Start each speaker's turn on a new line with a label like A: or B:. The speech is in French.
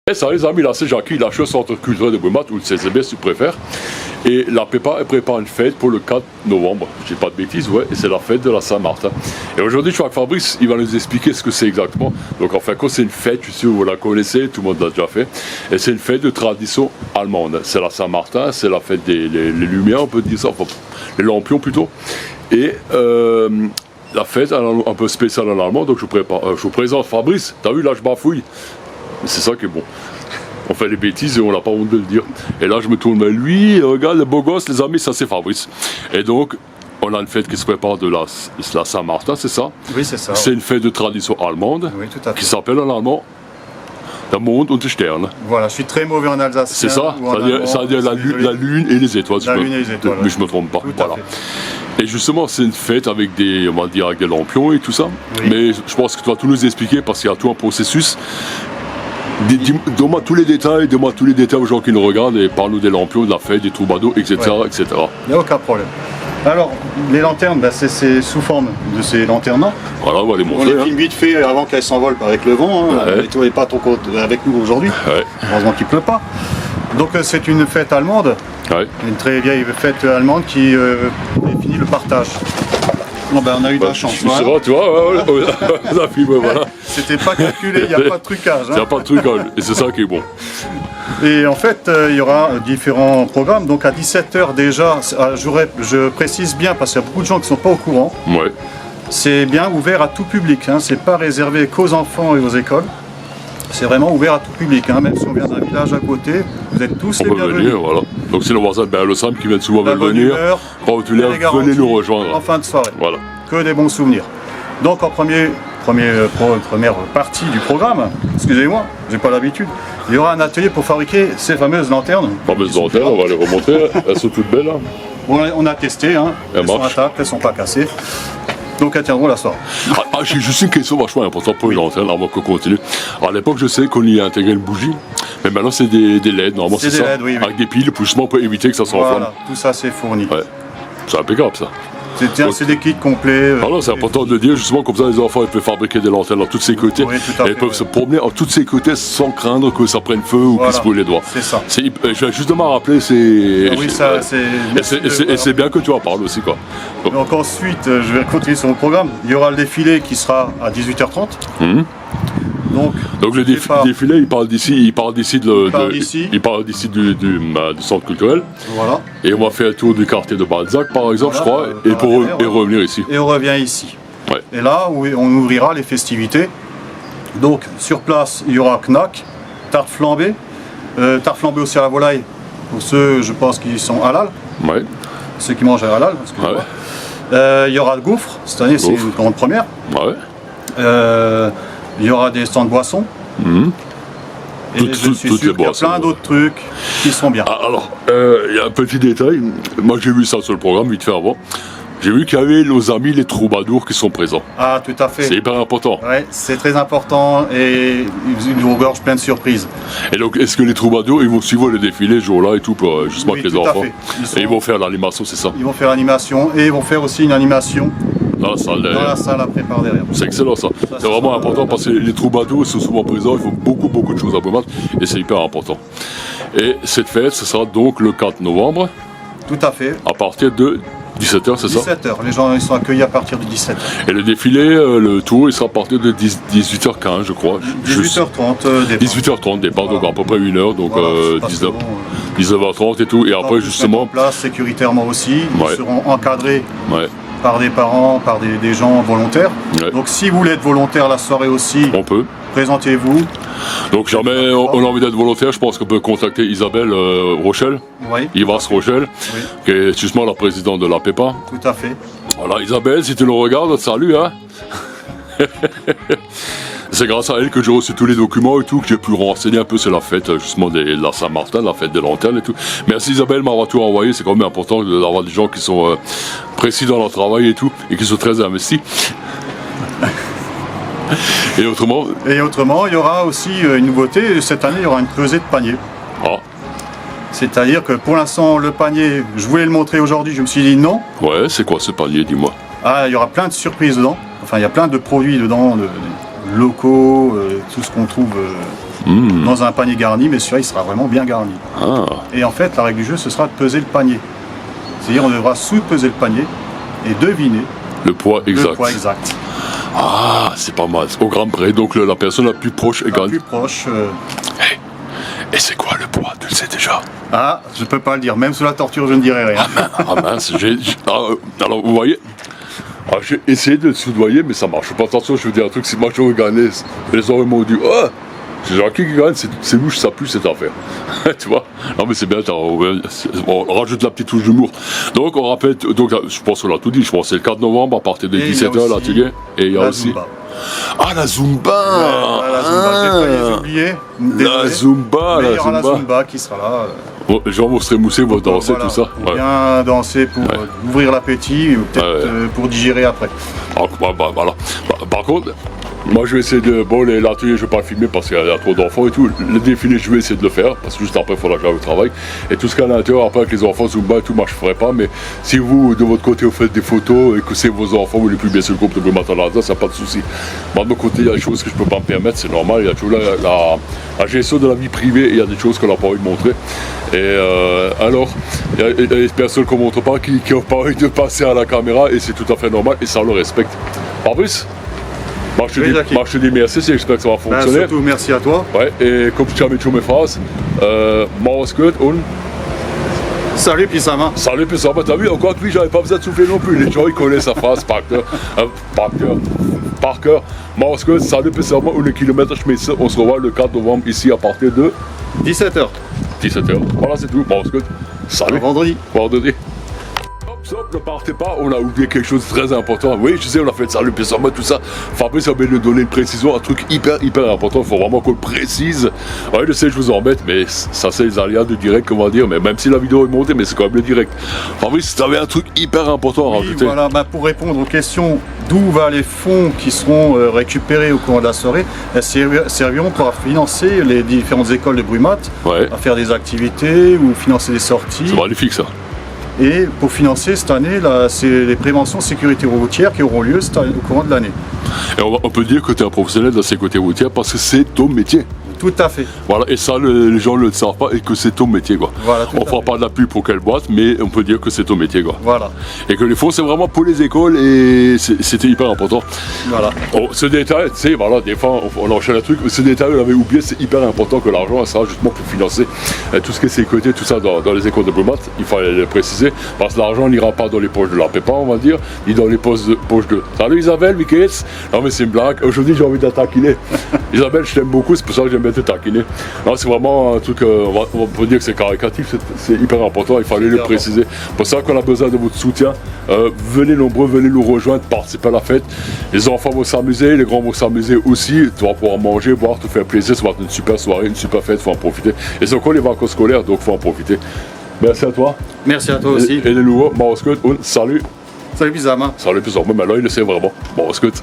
A: Et ça, les amis, là, c'est Jackie, la centre culturel de Brumath, ou le CCB si tu préfères. Et la PEPA, elle prépare une fête pour le 4 novembre. Je dis pas de bêtises, ouais, et c'est la fête de la Saint-Martin. Et aujourd'hui, je suis avec Fabrice, il va nous expliquer ce que c'est exactement. Donc, en fait, c'est une fête, je sais, vous la connaissez, tout le monde l'a déjà fait. Et c'est une fête de tradition allemande. C'est la Saint-Martin, c'est la fête des les Lumières, on peut dire ça, enfin, les lampions plutôt. Et la fête, un peu spéciale en allemand, donc je vous présente Fabrice. T'as vu, là, je bafouille. Mais c'est ça qui est bon. On fait des bêtises et on n'a pas honte de le dire. Et là, je me tourne vers lui, regarde, le beau gosse, les amis, ça c'est Fabrice. Et donc, on a une fête qui se prépare de la Saint-Martin, c'est ça?
B: Oui, c'est ça.
A: C'est une fête de tradition allemande,
B: oui, tout à fait,
A: qui s'appelle en allemand Der Mond und die Sterne.
B: Voilà, je suis très mauvais en alsacien.
A: C'est ça, ça veut dire la lune et les étoiles.
B: La lune et les étoiles.
A: Mais je ne me trompe pas.
B: Tout
A: voilà. Et justement, c'est une fête avec des, on va dire, avec des lampions et tout ça.
B: Oui.
A: Mais je pense que tu vas tout nous expliquer parce qu'il y a tout un processus. Donne-moi tous les détails, aux gens qui nous regardent et parle-nous des lampions, de la fête, des troubadours, etc.
B: Ouais.
A: etc.
B: Il n'y a aucun problème. Alors, les lanternes, c'est sous forme de ces lanternes-là.
A: Voilà, on va les
B: On
A: montrer.
B: les filme vite fait avant qu'elles s'envolent avec le vent. Hein.
A: Ouais.
B: L'étoile n'est pas trop avec nous aujourd'hui.
A: Ouais.
B: Heureusement qu'il ne pleut pas. Donc c'est une fête allemande,
A: Ouais.
B: une très vieille fête allemande qui définit le partage. Bon, ben, on a eu de la chance.
A: Tu vois, tu vois, la film, voilà.
B: C'était pas calculé, il n'y a pas de trucage.
A: Il n'y a pas de truc, et c'est ça qui est bon.
B: Et en fait, il y aura différents programmes. Donc à 17h déjà, je précise bien parce qu'il y a beaucoup de gens qui ne sont pas au courant.
A: Ouais.
B: C'est bien ouvert à tout public. Hein. C'est pas réservé qu'aux enfants et aux écoles. C'est vraiment ouvert à tout public. Hein. Même si on vient d'un village à côté, vous êtes tous les
A: On peut
B: bienvenus.
A: venir, voilà. Donc c'est le voisin de Berlesheim qui vient souvent
B: La bonne
A: venir.
B: humeur,
A: Quand tu l'as,
B: les garanties
A: venez nous rejoindre.
B: en fin de soirée.
A: Voilà.
B: Que des bons souvenirs. Donc en première partie du programme, excusez-moi, j'ai pas l'habitude, il y aura un atelier pour fabriquer ces fameuses lanternes.
A: Fameuses lanternes, on va les remonter. Elles sont toutes belles. Hein.
B: Bon, on a testé, hein. Elles sont
A: marchent.
B: intactes, elles sont pas cassées. Donc elles tiendront la soirée.
A: J'ai juste une question vachement importante pour les lanternes avant qu'on continue. À l'époque, je sais qu'on y a intégré une bougie, mais maintenant c'est des LED, normalement c'est
B: des
A: ça.
B: LED, oui, oui.
A: Avec des piles, justement pour éviter que ça s'enflamme.
B: Voilà, tout ça c'est fourni.
A: Ouais. C'est impeccable ça.
B: C'est des kits complets.
A: Alors c'est important de dire justement comme ça les enfants ils peuvent fabriquer des lanternes dans tous ces côtés.
B: Oui, tout à
A: et
B: fait,
A: ils peuvent
B: ouais.
A: se promener en tous ces côtés sans craindre que ça prenne feu ou
B: Voilà,
A: qu'ils se brûlent les doigts.
B: c'est ça.
A: Je vais justement rappeler, c'est.
B: Oui, ça,
A: Et c'est bien que tu en parles aussi quoi.
B: Donc ensuite, je vais continuer sur mon programme. Il y aura le défilé qui sera à 18h30.
A: Donc le défilé, il parle d'ici, il parle d'ici du centre culturel.
B: Voilà.
A: Et on va faire le tour du quartier de Balzac par exemple,
B: Voilà,
A: je crois, et revenir ici.
B: Et on revient ici.
A: Ouais.
B: Et là, où on ouvrira les festivités. Donc sur place, il y aura knack, tarte flambée aussi à la volaille. Pour ceux, je pense, qui sont halal,
A: Ouais.
B: ceux qui mangent halal. Excusez-moi. Il y aura le gouffre. Cette année, c'est une grande première.
A: Ouais.
B: Il y aura des stands de boissons. Et je suis sûr qu'il y a plein d'autres trucs qui sont bien.
A: Alors, il y a un petit détail. Moi, j'ai vu ça sur le programme, vite fait avant. J'ai vu qu'il y avait nos amis les troubadours qui sont présents.
B: Ah, tout à fait.
A: C'est hyper important.
B: Ouais, c'est très important et ils nous regorgent plein de surprises.
A: Et donc, est-ce que les troubadours, ils vont suivre le défilé ce jour-là et tout, pour, justement
B: Oui,
A: avec les
B: tout à
A: enfants
B: fait.
A: Et ils vont faire l'animation, c'est ça?
B: Ils vont faire l'animation et ils vont faire aussi une animation
A: Dans la salle derrière.
B: dans la salle après par derrière.
A: C'est excellent ça. C'est vraiment important parce que les troubadours ils sont souvent présents, ils font beaucoup de choses à Brumath et c'est hyper important. Et cette fête, ce sera donc le 4 novembre
B: Tout à fait.
A: à partir de 17h, c'est ça?
B: 17h. Les gens ils sont accueillis à partir de 17h.
A: Et le défilé, le tour, il sera à partir de 18h15, je crois.
B: 18h30 départ.
A: 18h30 départ, donc à peu près 1 heure, donc
B: Voilà, parce que
A: 19h30 et tout. Et après,
B: en
A: justement.
B: place sécuritairement aussi.
A: Ouais.
B: Ils seront encadrés
A: Ouais,
B: par des parents, par des gens volontaires.
A: Ouais.
B: Donc si vous voulez être volontaire la soirée aussi,
A: on peut.
B: présentez-vous.
A: Donc jamais on a envie d'être volontaire, je pense qu'on peut contacter Isabelle Rochelle,
B: Oui,
A: Ivas Rochelle,
B: oui,
A: qui est justement la présidente de la PEPA.
B: tout à fait.
A: Voilà, Isabelle, si tu nous regardes, salut, hein. C'est grâce à elle que j'ai reçu tous les documents et tout, que j'ai pu renseigner un peu sur la fête, justement, de la Saint-Martin, la fête des lanternes et tout. Merci Isabelle m'avoir tout envoyé, c'est quand même important d'avoir des gens qui sont précis dans leur travail et tout, et qui sont très investis. Et autrement,
B: Il y aura aussi une nouveauté. Cette année, il y aura une creusée de panier.
A: ah,
B: C'est-à-dire que pour l'instant, le panier, je voulais le montrer aujourd'hui, je me suis dit non.
A: ouais, c'est quoi ce panier, dis-moi?
B: Ah, il y aura plein de surprises dedans. Enfin, il y a plein de produits dedans, locaux, tout ce qu'on trouve dans un panier garni, mais celui-là il sera vraiment bien garni.
A: Ah,
B: Et en fait, la règle du jeu, ce sera de peser le panier. C'est-à-dire on devra sous-peser le panier et deviner
A: le poids exact.
B: le poids exact.
A: Ah, c'est pas mal. Au grand près, donc la personne la plus proche est
B: La
A: gagne.
B: plus proche.
A: Hey. Et c'est quoi le poids? Tu le sais déjà?
B: Ah, je peux pas le dire. Même sous la torture, je ne dirai rien.
A: Ah mince, alors vous voyez, j'ai essayé de le soudoyer, mais ça marche pas. Attention, je veux dire un truc, si moi j'aurais gagné, les autres m'ont dit, oh, c'est Jackie qui gagne, c'est louche, ça pue cette affaire. Tu vois? Non mais c'est bien, on rajoute la petite touche d'humour. Donc on rappelle, donc, je pense qu'on l'a tout dit, je pense que c'est le 4 novembre à partir de 17h l'atelier. Et il y a aussi...
B: Zumba.
A: Ah, la Zumba!
B: La Zumba, j'ai failli oublier.
A: La Zumba,
B: Mais il y
A: la
B: aura la
A: Zumba.
B: Zumba qui sera là.
A: Bon, les gens vont se rémousser, vont danser,
B: Voilà,
A: tout ça.
B: pour bien danser, pour ouvrir l'appétit, ou peut-être pour digérer après.
A: Voilà. Par contre, moi je vais essayer de. Bon, l'atelier je vais pas le filmer parce qu'il y a trop d'enfants et tout. Le défilé je vais essayer de le faire parce que juste après il faudra que j'aille au travail. Et tout ce qu'il y a à l'intérieur, après avec les enfants, Zumba et tout, moi je ferai pas. Mais si vous de votre côté vous faites des photos et que c'est vos enfants, vous les publiez sur le groupe de Brumatalada, ça n'a pas de souci. Moi de mon côté, il y a des choses que je peux pas me permettre, c'est normal. Il y a toujours la gestion de la vie privée et il y a des choses qu'on n'a pas envie de montrer. Et alors, il y a des personnes qu'on montre pas qui n'ont pas envie de passer à la caméra et c'est tout à fait normal et ça le respecte. Fabrice? Moi je te dis merci, j'espère que ça va fonctionner.
B: Surtout merci à toi.
A: Ouais, et comme tu as mis toutes mes phrases, Mars gut und
B: Salut Pissama.
A: salut Pissama, t'as vu, encore que lui j'avais pas besoin de souffler non plus, les gens ils connaissent sa phrase par cœur. Mars gut, salut Pissama und le kilomètre Schmitze, on se revoit le 4 novembre ici à partir de
B: 17h.
A: 17h. Voilà c'est tout, Mars gut, salut.
B: Vendredi.
A: Vendredi. Stop, ne partez pas, on a oublié quelque chose de très important. Oui, je sais, on a fait le salut, Pissama, tout ça. Fabrice a oublié de nous donner une précision, un truc hyper important. Il faut vraiment qu'on le précise. Oui, je sais, je vous embête, mais ça, c'est les aléas du direct, comment dire. Mais même si la vidéo est montée, mais c'est quand même le direct. Fabrice, tu avais un truc hyper important à rajouter.
B: Voilà, pour répondre aux questions d'où vont les fonds qui seront récupérés au cours de la soirée, elles serviront pour financer les différentes écoles de Brumat,
A: Ouais,
B: à faire des activités ou financer des sorties.
A: c'est magnifique ça.
B: Et pour financer cette année, c'est les préventions sécurité routière qui auront lieu au courant de l'année.
A: Et on peut dire que tu es un professionnel de la sécurité routière parce que c'est ton métier.
B: Tout à fait.
A: Voilà, et ça, les gens ne le savent pas et que c'est ton métier, quoi.
B: Voilà, tout
A: On
B: à
A: fera
B: fait.
A: pas de la pub pour quelle boîte, mais on peut dire que c'est ton métier, quoi.
B: Voilà.
A: Et que les fonds, c'est vraiment pour les écoles et c'était hyper important.
B: Voilà.
A: Oh, ce détail, tu sais, voilà, des fois on enchaîne un truc, ce détail on avait oublié, c'est hyper important que l'argent sera justement pour financer tout ce qui est sécurité, tout ça dans les écoles de Brumat, il fallait le préciser, parce que l'argent n'ira pas dans les poches de la PEPA, on va dire, ni dans les poches de. Salut Isabelle, wie geht's? Non mais c'est une blague, aujourd'hui j'ai envie de la taquiner. Isabelle, je t'aime beaucoup, c'est pour ça que j'aime bien te taquiner. Non, c'est vraiment un truc, on peut dire que c'est caricatif, c'est hyper important, il fallait le préciser. C'est pour ça qu'on a besoin de votre soutien. Venez nombreux, venez nous rejoindre, participer à la fête. Les enfants vont s'amuser, les grands vont s'amuser aussi. Tu vas pouvoir manger, boire, te faire plaisir. Ça va être une super soirée, une super fête, il faut en profiter. Et c'est encore les vacances scolaires, donc il faut en profiter. Merci à toi.
B: Merci à toi aussi.
A: Et les nouveaux, Mars gut und salut.
B: Salut Pissama.
A: Salut, plus mais là il le sait vraiment. Mars gut.